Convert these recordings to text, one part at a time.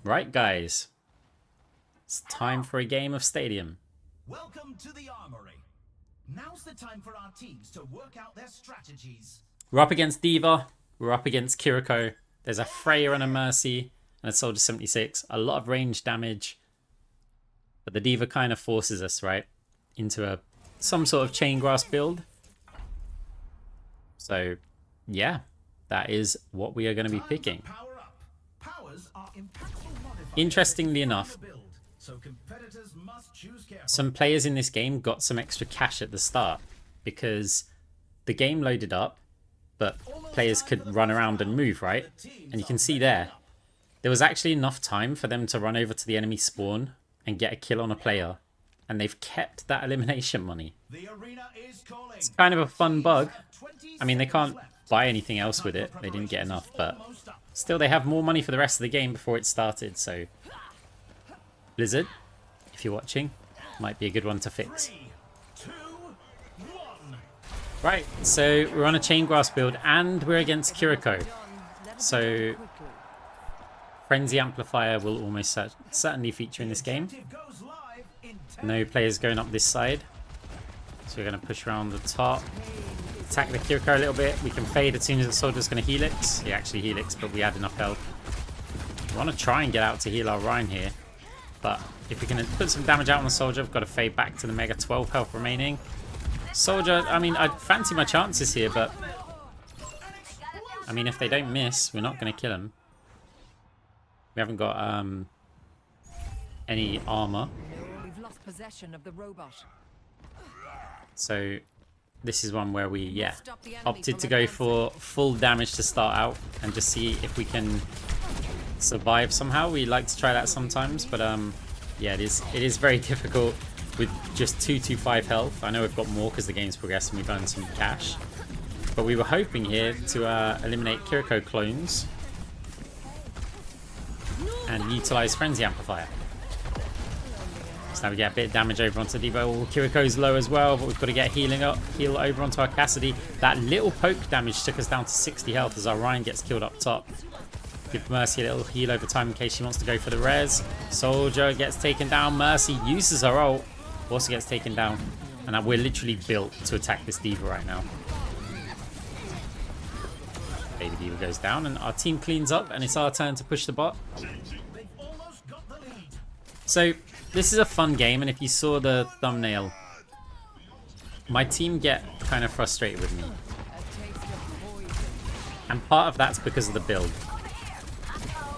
Right, guys. It's time for a game of Stadium. Welcome to the Armory. Now's the time for our teams to work out their strategies. We're up against D.Va. We're up against Kiriko. There's a Freya and a Mercy and a Soldier 76. A lot of range damage. But the D.Va kind of forces us, right, into some sort of chain grass build. So, yeah, that is what we are going to be picking. Interestingly enough, some players in this game got some extra cash at the start because the game loaded up, but players could run around and move, right? And you can see there was actually enough time for them to run over to the enemy spawn and get a kill on a player, and they've kept that elimination money. It's kind of a fun bug. I mean, they can't buy anything else with it. They didn't get enough, but still they have more money for the rest of the game before it started. So Blizzard, if you're watching, might be a good one to fix. Right, so we're on a chain grass build and we're against Kiriko. So Frenzy Amplifier will almost certainly feature in this game. No players going up this side. So we're going to push around the top. Attack the Kiriko a little bit. We can fade as soon as the soldier's going to helix. He actually helix, but we had enough health. We want to try and get out to heal our Rhine here. But if we can put some damage out on the soldier, we've got to fade back to the Mega. 12 health remaining. Soldier, I mean, I'd fancy my chances here, but I mean, if they don't miss, we're not going to kill them. We haven't got any armor. We've lost possession of the robot. So this is one where we, opted to go for full damage to start out and just see if we can survive somehow. We like to try that sometimes, but yeah, it is very difficult with just 225 health. I know we've got more because the game's progressed and we've earned some cash, but we were hoping here to eliminate Kiriko clones and utilize Frenzy Amplifier. So now we get a bit of damage over onto D.Va. Oh, Kiriko's low as well, but we've got to get heal over onto our Cassidy. That little poke damage took us down to 60 health as our Ryan gets killed up top. Give Mercy a little heal over time in case she wants to go for the res. Soldier gets taken down. Mercy uses her ult, also gets taken down. And we're literally built to attack this D.Va right now. Baby D.Va goes down and our team cleans up and it's our turn to push the bot. So this is a fun game, and if you saw the thumbnail, my team get kind of frustrated with me. And part of that's because of the build.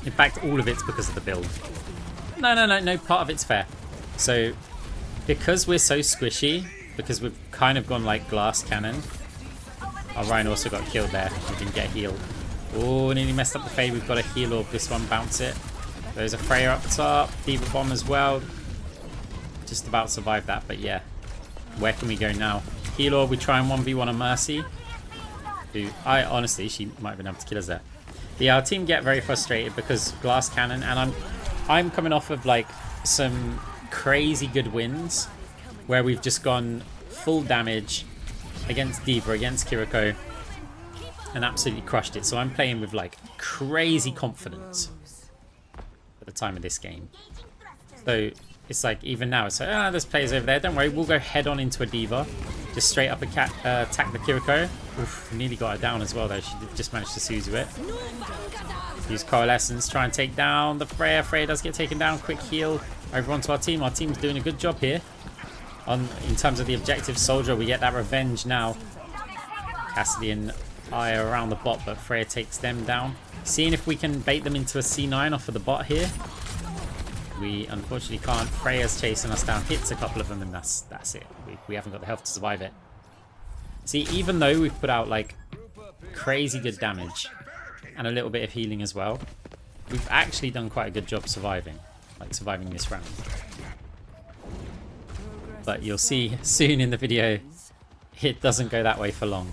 In fact, all of it's because of the build. No, part of it's fair. So, because we're so squishy, because we've kind of gone like glass cannon, our Rhino also got killed there. We didn't get healed. Oh, nearly messed up the fade. We've got a heal orb. This one, bounce it. There's a Freya up top. D.Va bomb as well. Just about survived that, but yeah. Where can we go now? Heal orb, we try and 1v1 a Mercy. Who, honestly, she might have been able to kill us there. Yeah, our team get very frustrated because glass cannon, and I'm coming off of like some crazy good wins where we've just gone full damage against D.Va, against Kiriko, and absolutely crushed it. So I'm playing with like crazy confidence at the time of this game. So it's like even now it's like, there's players over there, don't worry, we'll go head on into a D.Va, just straight up attack the Kiriko. Oof, nearly got her down as well though. She did just manage to Suzu it. Use Coalescence, try and take down the Freya. Freya does get taken down. Quick heal over onto our team. Our team's doing a good job here in terms of the objective. Soldier, we get that revenge now. Cassidy and I are around the bot, but Freya takes them down. Seeing if we can bait them into a C9 off of the bot here. We unfortunately can't. Freya's chasing us down, hits a couple of them, and that's it. We haven't got the health to survive it. See, even though we've put out like crazy good damage and a little bit of healing as well, we've actually done quite a good job surviving this round. But you'll see soon in the video, it doesn't go that way for long.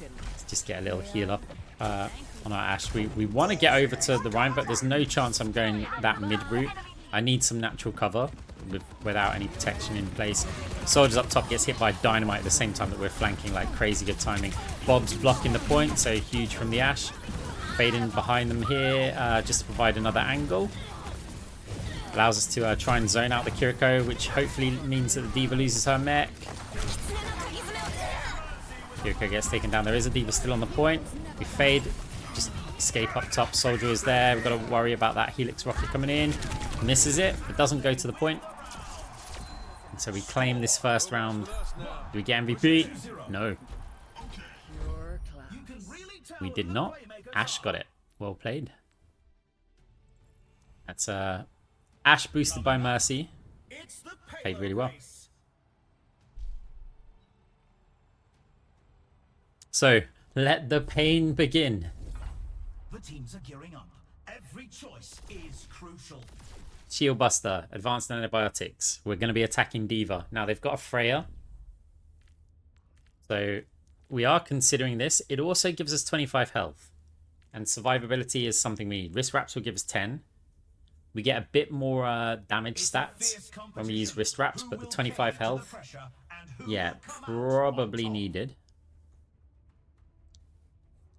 Let's just get a little heal up on our Ashe. We want to get over to the Rhine, but there's no chance I'm going that mid route. I need some natural cover without any protection in place. Soldiers up top gets hit by dynamite at the same time that we're flanking, like crazy good timing. Bob's blocking the point, so huge from the Ashe. Fade in behind them here, just to provide another angle. Allows us to try and zone out the Kiriko, which hopefully means that the D.Va loses her mech. Kiriko gets taken down. There is a D.Va still on the point. We fade, just escape up top. Soldier is there. We've got to worry about that Helix rocket coming in. Misses it. It doesn't go to the point. And so we claim this first round. Do we get MVP? No. We did not. Ash got it. Well played. That's Ash boosted by Mercy. Played really well. So, let the pain begin. The teams are gearing up. Every choice is crucial. Shield Buster, Advanced Antibiotics. We're going to be attacking D.Va. Now, they've got a Freya. So, we are considering this. It also gives us 25 health. And survivability is something we need. Wrist Wraps will give us 10. We get a bit more damage stats when we use Wrist Wraps, but the 25 health, yeah, probably needed.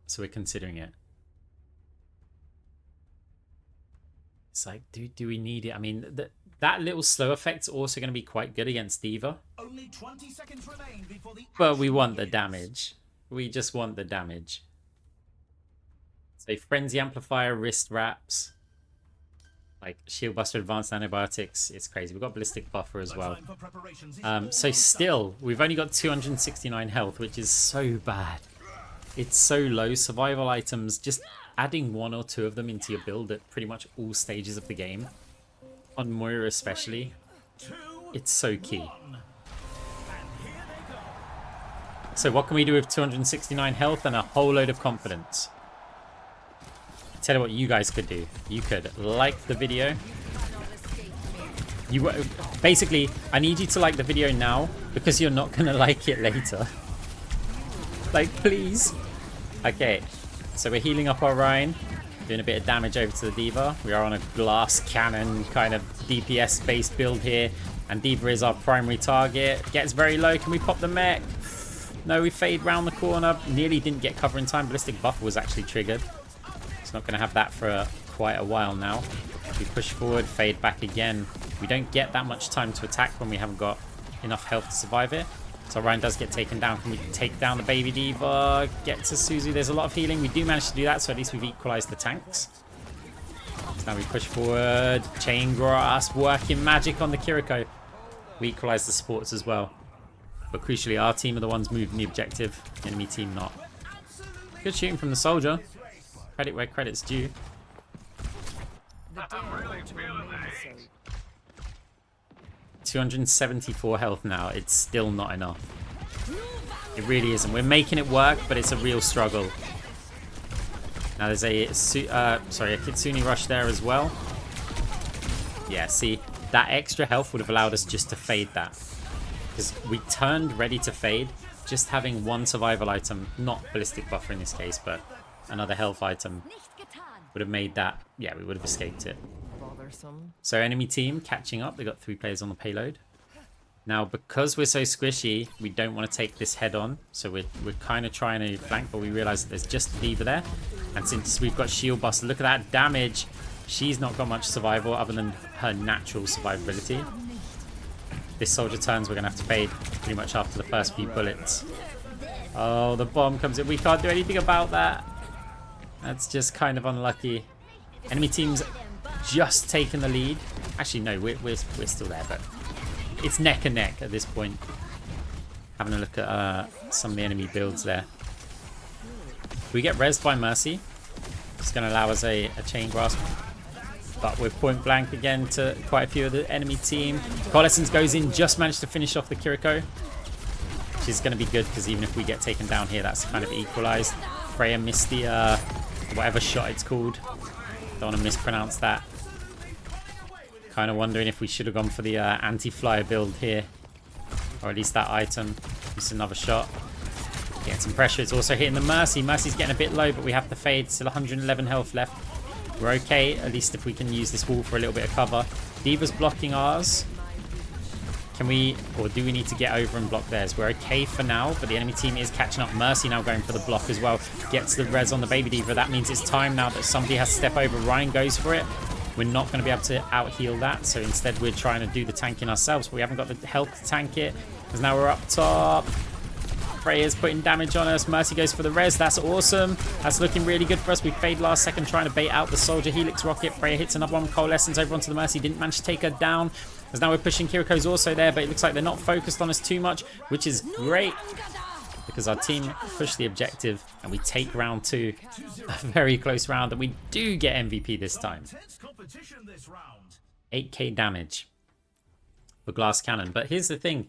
So we're considering it. It's like, do we need it? I mean, that little slow effect's also going to be quite good against D.Va. Only 20 seconds remain before the but we want the damage. We just want the damage. So Frenzy Amplifier, Wrist Wraps, like Shield Buster, Advanced Antibiotics. It's crazy. We've got Ballistic Buffer as well. So still, we've only got 269 health, which is so bad. It's so low. Survival items, just adding 1 or 2 of them into your build at pretty much all stages of the game. On Moira especially, it's so key. So what can we do with 269 health and a whole load of confidence? Tell you what you guys could do. You could like the video. Basically, I need you to like the video now because you're not gonna like it later. Like, please. Okay, so we're healing up our Rhine, doing a bit of damage over to the D.Va. We are on a glass cannon kind of DPS based build here, and D.Va is our primary target. Gets very low. Can we pop the mech? No, we fade round the corner. Nearly didn't get cover in time. Ballistic Buffer was actually triggered. It's not going to have that for quite a while now. We push forward, fade back again. We don't get that much time to attack when we haven't got enough health to survive it. So Ryan does get taken down. Can we take down the baby D.Va? Get to Suzu. There's a lot of healing. We do manage to do that, so at least we've equalized the tanks. So now we push forward. Chain Grass, working magic on the Kiriko. We equalize the supports as well. But crucially, our team are the ones moving the objective. Enemy team not. Good shooting from the soldier. Credit where credit's due. I'm really feeling it. 274 health now. It's still not enough. It really isn't. We're making it work, but it's a real struggle. Now there's a Kitsune rush there as well. Yeah, see, that extra health would have allowed us just to fade that. Because we turned ready to fade. Just having 1 survival item, not Ballistic Buffer in this case, but another health item would have made that. Yeah, we would have escaped it. So enemy team catching up. They got 3 players on the payload. Now, because we're so squishy, we don't want to take this head on. So we're kind of trying to flank, but we realize that there's just a D.Va there. And since we've got Shield Buster, look at that damage. She's not got much survival other than her natural survivability. This soldier turns, we're going to have to fade pretty much after the first few bullets. Oh, the bomb comes in. We can't do anything about that. That's just kind of unlucky. Enemy team's just taken the lead. Actually, no, we're still there, but it's neck and neck at this point. Having a look at some of the enemy builds there. We get res by Mercy. It's going to allow us a chain grasp. But we're point blank again to quite a few of the enemy team. Coalescence goes in, just managed to finish off the Kiriko. Which is going to be good because even if we get taken down here, that's kind of equalized. Freya missed the whatever shot it's called. Don't want to mispronounce that. Kind of wondering if we should have gone for the anti-flyer build here. Or at least that item. Just another shot. Getting some pressure. It's also hitting the Mercy. Mercy's getting a bit low, but we have to fade. Still 111 health left. We're okay, at least if we can use this wall for a little bit of cover. D.Va's blocking ours. Can we, or do we need to get over and block theirs? We're okay for now, but the enemy team is catching up. Mercy now going for the block as well. Gets the res on the Baby Diva. That means it's time now that somebody has to step over. Ryan goes for it. We're not going to be able to out-heal that, so instead we're trying to do the tanking ourselves, but we haven't got the health to tank it, because now we're up top. Freya's putting damage on us. Mercy goes for the res. That's awesome. That's looking really good for us. We fade last second trying to bait out the Soldier Helix Rocket. Freya hits another one. Coalescence over onto the Mercy. Didn't manage to take her down. As now we're pushing. Kiriko's also there, but it looks like they're not focused on us too much, which is great, because our team pushed the objective and we take round 2. A very close round, and we do get MVP this time. 8k damage for Glass Cannon. But here's the thing.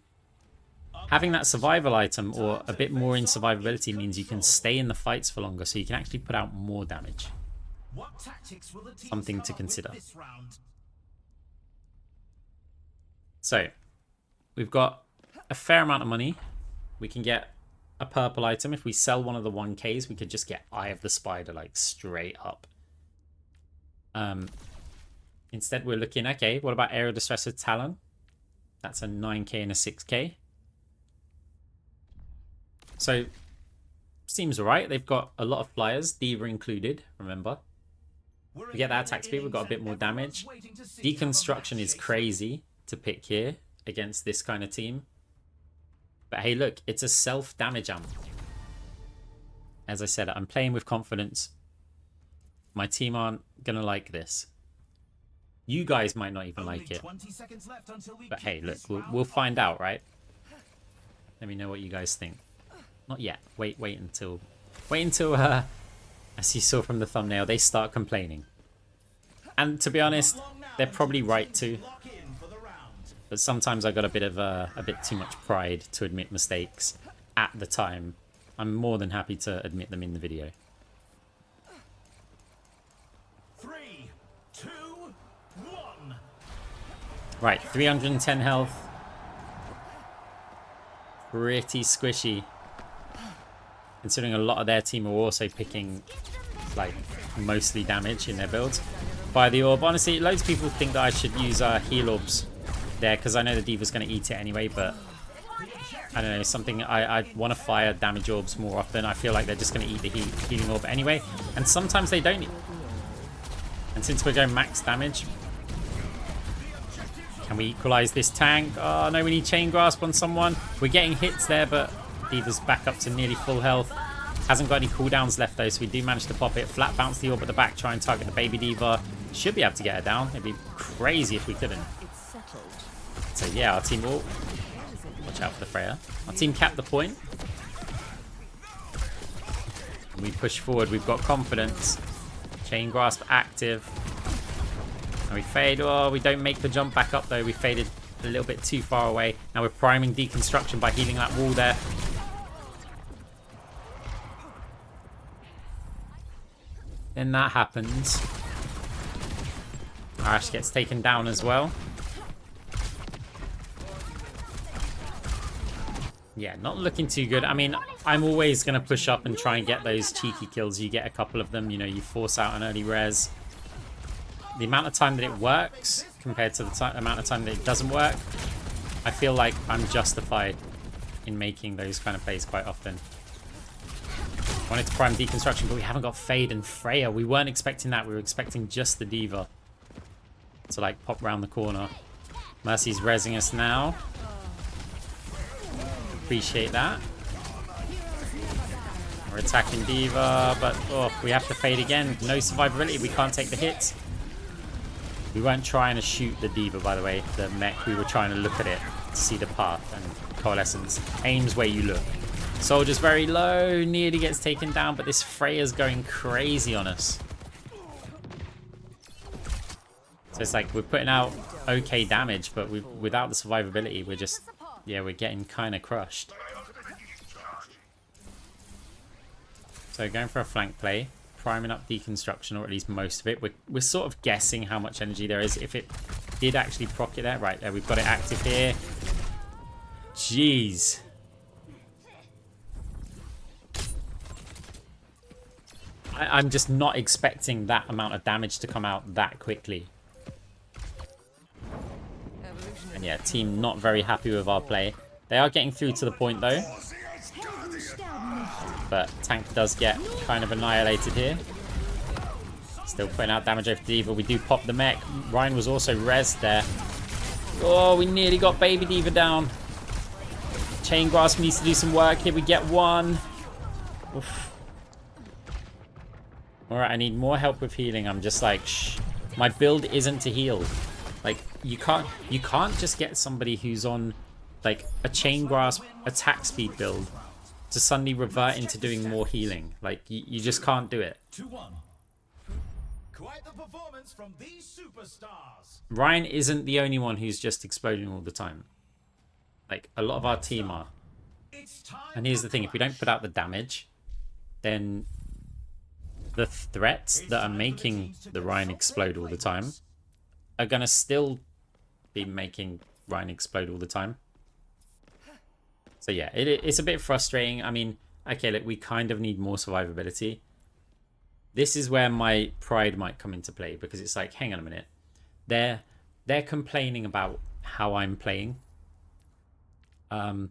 Having that survival item or a bit more in survivability means you can stay in the fights for longer, so you can actually put out more damage. Something to consider. So, we've got a fair amount of money. We can get a purple item. If we sell one of the 1Ks, we could just get Eye of the Spider, like, straight up. Instead, we're looking, okay, what about Aerial Distressor Talon? That's a 9k and a 6k. So, seems alright. They've got a lot of flyers, Diva included, remember. We get that attack speed, we've got a bit more damage. Deconstruction is crazy to pick here against this kind of team. But hey, look, it's a self-damage amp. As I said, I'm playing with confidence. My team aren't going to like this. You guys might not even like it. But hey, look, we'll find out, right? Let me know what you guys think. Not yet. Wait until, as you saw from the thumbnail, they start complaining. And to be honest, they're probably right to. But sometimes I got a bit too much pride to admit mistakes at the time. I'm more than happy to admit them in the video. 3, 2, 1. Right, 310 health. Pretty squishy. Considering a lot of their team are also picking, like, mostly damage in their builds. By the orb. Honestly, loads of people think that I should use heal orbs there, because I know the Diva's going to eat it anyway, but I don't know, something I want to fire damage orbs more often. I feel like they're just going to eat the healing orb anyway, and sometimes they don't. And since we're going max damage, can we equalize this tank? Oh no, we need Chain Grasp on someone. We're getting hits there, but Diva's back up to nearly full health. Hasn't got any cooldowns left though, so we do manage to pop it. Flat bounce the orb at the back, try and target the Baby Diva. Should be able to get her down. It'd be crazy if we couldn't. So yeah, our team will... Watch out for the Freya. Our team capped the point. And we push forward. We've got confidence. Chain Grasp active. And we fade. Oh, we don't make the jump back up though. We faded a little bit too far away. Now we're priming Deconstruction by healing that wall there. Then that happens. Arash gets taken down as well. Yeah, not looking too good. I mean, I'm always going to push up and try and get those cheeky kills. You get a couple of them, you know, you force out an early res. The amount of time that it works compared to the amount of time that it doesn't work, I feel like I'm justified in making those kind of plays quite often. Wanted to prime Deconstruction, but we haven't got Fade and Freya. We weren't expecting that. We were expecting just the Diva to, like, pop round the corner. Mercy's rezzing us now. Appreciate that. We're attacking Diva, but oh, we have to fade again. No survivability. We can't take the hits. We weren't trying to shoot the Diva, by the way, the mech. We were trying to look at it to see the path, and Coalescence aims where you look. Soldier's very low, nearly gets taken down, but this Freya's going crazy on us. So it's like we're putting out okay damage, but without the survivability, we're just, yeah, we're getting kind of crushed. So going for a flank play, priming up Deconstruction, or at least most of it. We're sort of guessing how much energy there is. If it did actually proc it there, right there, we've got it active here. Jeez. I'm just not expecting that amount of damage to come out that quickly. And yeah, team not very happy with our play. They are getting through to the point though. But tank does get kind of annihilated here. Still putting out damage over D.Va. We do pop the mech. Ryan was also rezzed there. Oh, we nearly got Baby D.Va down. Chain Grasp needs to do some work. Here we get one. Oof. Alright, I need more help with healing. I'm just like, shh. My build isn't to heal. Like, you can't just get somebody who's on like a Chain Grasp attack speed build to suddenly revert into doing more healing. Like, you just can't do it. 2-1. Quite the performance from these superstars. Ryan isn't the only one who's just exploding all the time. Like, a lot of our team are. And here's the thing, if we don't put out the damage, then the threats that are making the Ryan explode all the time are going to still be making Ryan explode all the time. So yeah, it's a bit frustrating. I mean, okay, look, we kind of need more survivability. This is where my pride might come into play, because it's like, hang on a minute. They're complaining about how I'm playing. And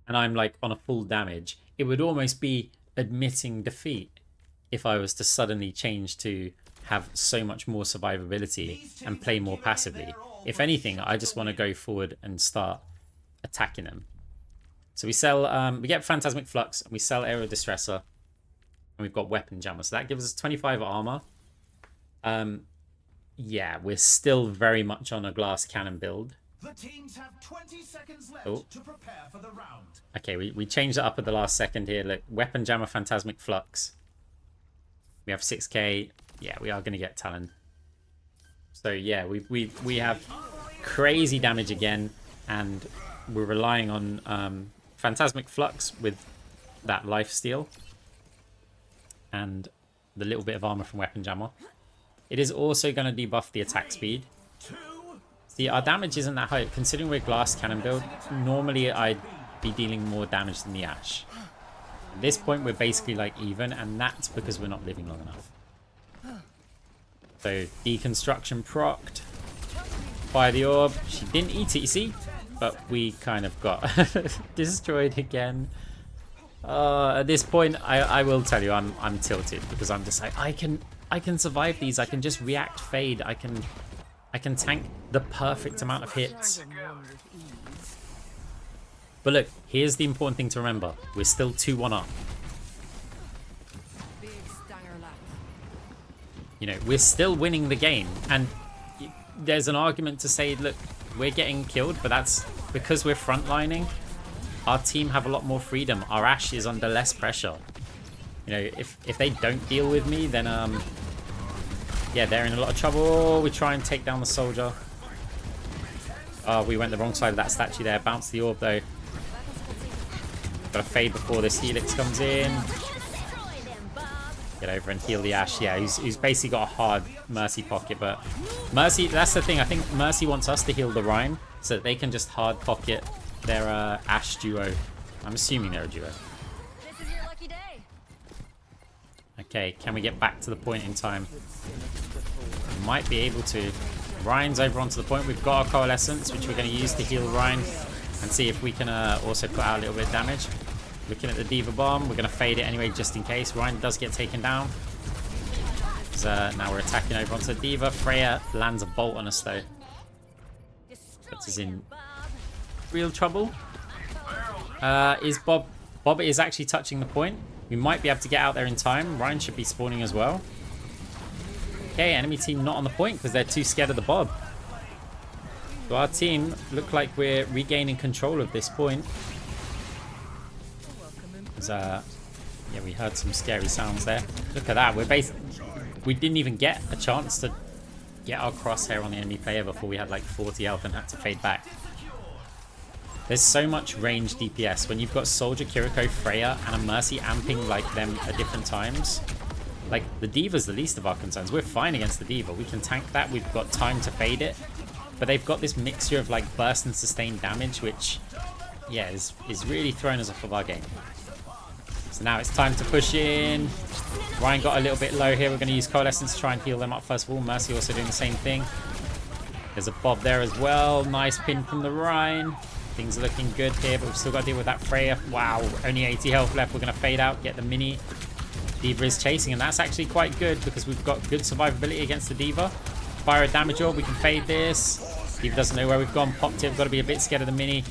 I'm like on a full damage. It would almost be admitting defeat if I was to suddenly change to have so much more survivability and play more passively. If anything, I just want to go forward and start attacking them. So we sell, we get Phantasmic Flux, and we sell Aero Distressor, and we've got Weapon Jammer. So that gives us 25 armor. Yeah, we're still very much on a glass cannon build. The teams have 20 seconds left to prepare for the round. Okay, we changed it up at the last second here. Look, Weapon Jammer, Phantasmic Flux. We have 6k. Yeah, we are going to get Talon. So yeah, we have crazy damage again, and we're relying on Phantasmic Flux with that lifesteal and the little bit of armor from Weapon Jammer. It is also going to debuff the attack speed. See, our damage isn't that high. Considering we're glass cannon build, normally I'd be dealing more damage than the Ashe. At this point, we're basically like even, and that's because we're not living long enough. So, deconstruction procced. Fire the orb. She didn't eat it, you see? But we kind of got destroyed again. At this point, I will tell you, I'm tilted, because I'm just like, I can survive these. I can just react fade. I can tank the perfect amount of hits. But look, here's the important thing to remember. We're still 2-1 up. You know, we're still winning the game. And there's an argument to say, look, we're getting killed, but that's because we're frontlining. Our team have a lot more freedom. Our Ashe is under less pressure. You know, if they don't deal with me, then yeah, they're in a lot of trouble. We try and take down the soldier. Oh, we went the wrong side of that statue there. Bounce the orb though. Gotta fade before this Helix comes in. Get over and heal the Ashe. Yeah, he's basically got a hard Mercy pocket, but Mercy, that's the thing. I think Mercy wants us to heal the Rhine so that they can just hard pocket their Ashe duo. I'm assuming they're a duo. Okay, can we get back to the point in time? Might be able to. Ryan's over onto the point. We've got our Coalescence, which we're going to use to heal Ryan and see if we can also put out a little bit of damage. Looking at the D.Va bomb, we're going to fade it anyway just in case. Ryan does get taken down. So, now we're attacking over onto the D.Va. Freya lands a bolt on us though. Puts us in real trouble. Bob is actually touching the point. We might be able to get out there in time. Ryan should be spawning as well. Okay, enemy team not on the point because they're too scared of the Bob. So our team look like we're regaining control of this point. Yeah, we heard some scary sounds there. Look at that. We didn't even get a chance to get our crosshair on the enemy player before we had like 40 health and had to fade back. There's so much range DPS when you've got Soldier, Kiriko, Freya, and a Mercy amping like them at different times. Like, the D.Va's the least of our concerns. We're fine against the D.Va. We can tank that. We've got time to fade it. But they've got this mixture of, like, burst and sustained damage, which, yeah, is really throwing us off of our game. So now it's time to push in. Ryan got a little bit low here. We're going to use Coalescence to try and heal them up first of all. Mercy also doing the same thing. There's a Bob there as well. Nice pin from the Rhine. Things are looking good here, but we've still got to deal with that Freya. Wow, only 80 health left. We're going to fade out, get the mini. D.Va is chasing, and that's actually quite good because we've got good survivability against the D.Va. Fire a damage orb, we can fade this. D.Va doesn't know where we've gone. Popped it, we've got to be a bit scared of the mini.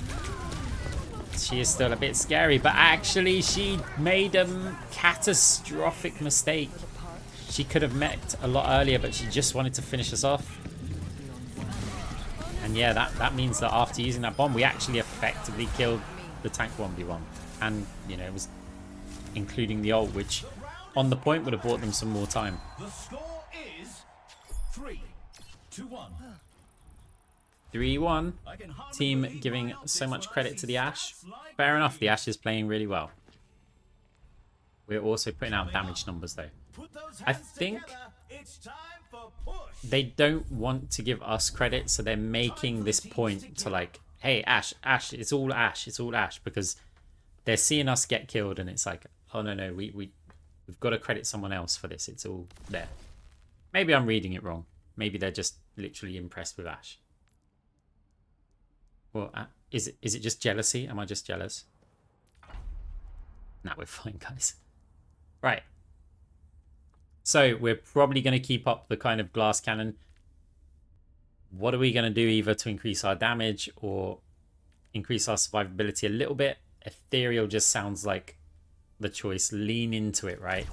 She is still a bit scary, but actually she made a catastrophic mistake. She could have mech'd a lot earlier, but she just wanted to finish us off. And yeah, that means that after using that bomb, we actually effectively killed the tank 1v1. And, you know, it was including the ult, which on the point would have bought them some more time. The score is 3-1. 3-1. Team giving so much credit to the Ashe. Fair enough, the Ashe is playing really well. We're also putting out damage numbers though. I think they don't want to give us credit, so they're making this point to like, hey, Ashe, it's all Ashe, it's all Ashe, because they're seeing us get killed and it's like, oh no, we've got to credit someone else for this. It's all there. Maybe I'm reading it wrong. Maybe they're just literally impressed with Ashe. Well, is it just jealousy? Am I just jealous? Nah, we're fine, guys. Right. So we're probably going to keep up the kind of glass cannon. What are we going to do either to increase our damage or increase our survivability a little bit? Ethereal just sounds like the choice. Lean into it, right?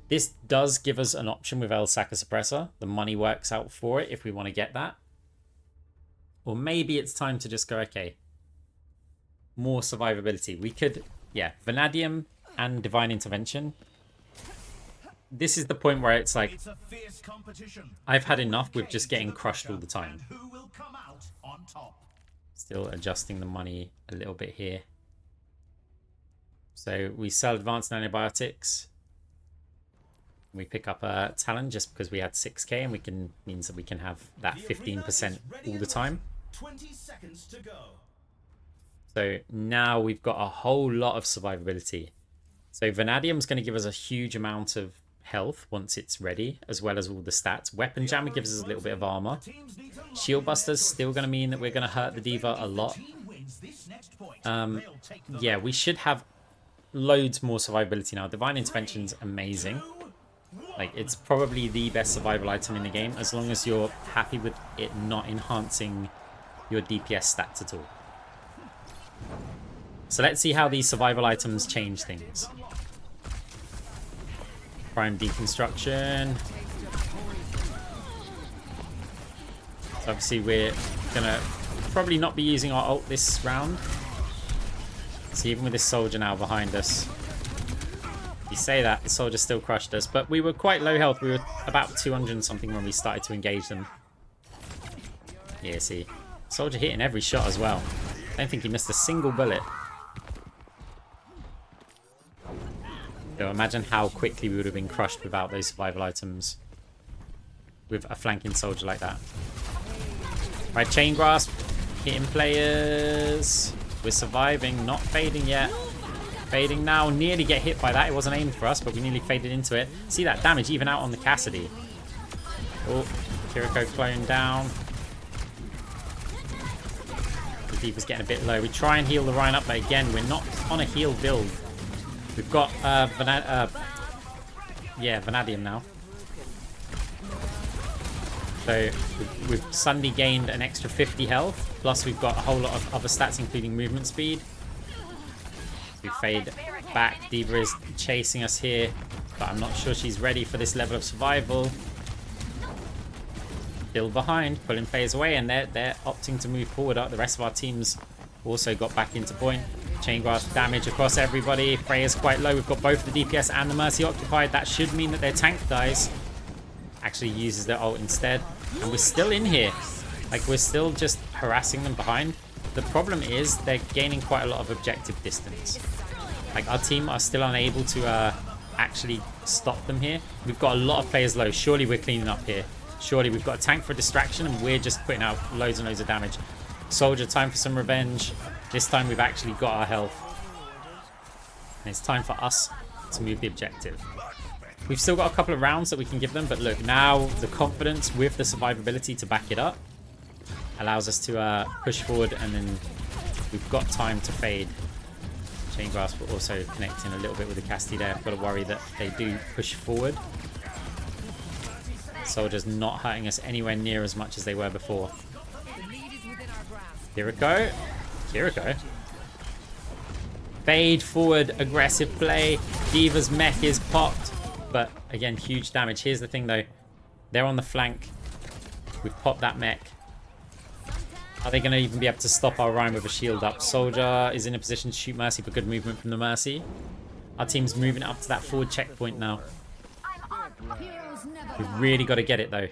This does give us an option with El Saka Suppressor. The money works out for it if we want to get that. Or maybe it's time to just go, okay, more survivability. We could, yeah, Vanadium and Divine Intervention. This is the point where it's like, I've had enough with just getting crushed all the time. Still adjusting the money a little bit here. So we sell advanced antibiotics. We pick up a talent just because we had 6k and we can means that we can have that 15% all the time. 20 seconds to go. So now we've got a whole lot of survivability. So Vanadium's going to give us a huge amount of health once it's ready, as well as all the stats. Weapon Jammer gives us a little bit of armor. Shield Buster's still going to mean that we're going to hurt the D.Va a lot. Yeah, we should have loads more survivability now. Divine Intervention's amazing. Like, it's probably the best survival item in the game, as long as you're happy with it not enhancing your DPS stats at all. So let's see how these survival items change things. Prime Deconstruction. So obviously we're gonna probably not be using our ult this round. So even with this soldier now behind us, you say that, the soldier still crushed us, but we were quite low health. We were about 200 and something when we started to engage them. Yeah, see, soldier hitting every shot as well. I don't think he missed a single bullet. So imagine how quickly we would have been crushed without those survival items with a flanking soldier like that. Right, Chain Grasp, hitting players. We're surviving, not fading yet. Fading now, nearly get hit by that. It wasn't aimed for us, but we nearly faded into it. See that damage even out on the Cassidy. Oh, Kiriko clone down. The D.Va's getting a bit low. We try and heal the Rhine up, but again, we're not on a heal build. We've got Vanadium now. So we've suddenly gained an extra 50 health, plus we've got a whole lot of other stats, including movement speed. We fade back. D.Va is chasing us here, but I'm not sure she's ready for this level of survival. Still behind, pulling players away, and they're opting to move forward. The rest of our teams also got back into point. Chain Grasp damage across everybody. Freya's quite low. We've got both the DPS and the Mercy occupied. That should mean that their tank dies. Actually uses their ult instead. And we're still in here. Like, we're still just harassing them behind. The problem is they're gaining quite a lot of objective distance. Like, our team are still unable to actually stop them here. We've got a lot of players low. Surely we're cleaning up here. Surely we've got a tank for a distraction and we're just putting out loads and loads of damage. Soldier, time for some revenge. This time we've actually got our health. And it's time for us to move the objective. We've still got a couple of rounds that we can give them, but look, now the confidence with the survivability to back it up allows us to push forward, and then we've got time to fade. Chain Grasp, but also connecting a little bit with the Casti there. I've got to worry that they do push forward. Soldiers not hurting us anywhere near as much as they were before. Kiriko. Kiriko. Fade forward, aggressive play. Diva's mech is popped. But again, huge damage. Here's the thing though. They're on the flank. We've popped that mech. Are they going to even be able to stop our Ryan with a shield up? Soldier is in a position to shoot Mercy, but good movement from the Mercy. Our team's moving up to that forward checkpoint now. We've really got to get it though.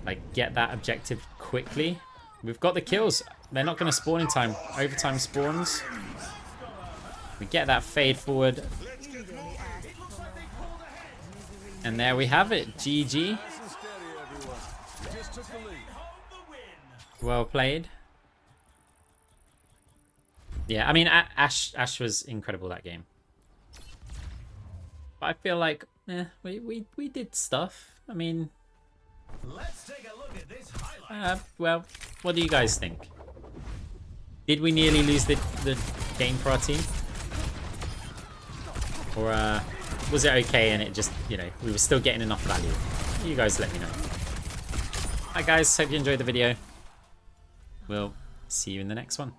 Like, get that objective quickly. We've got the kills. They're not going to spawn in time. Overtime spawns. We get that fade forward. And there we have it. GG. Well played. Yeah, I mean, Ash was incredible that game. But I feel like, we did stuff. I mean, Let's take a look at this highlight. well, what do you guys think? Did we nearly lose the game for our team? Or was it okay and it just, you know, we were still getting enough value? You guys let me know. Alright guys, hope you enjoyed the video. We'll see you in the next one.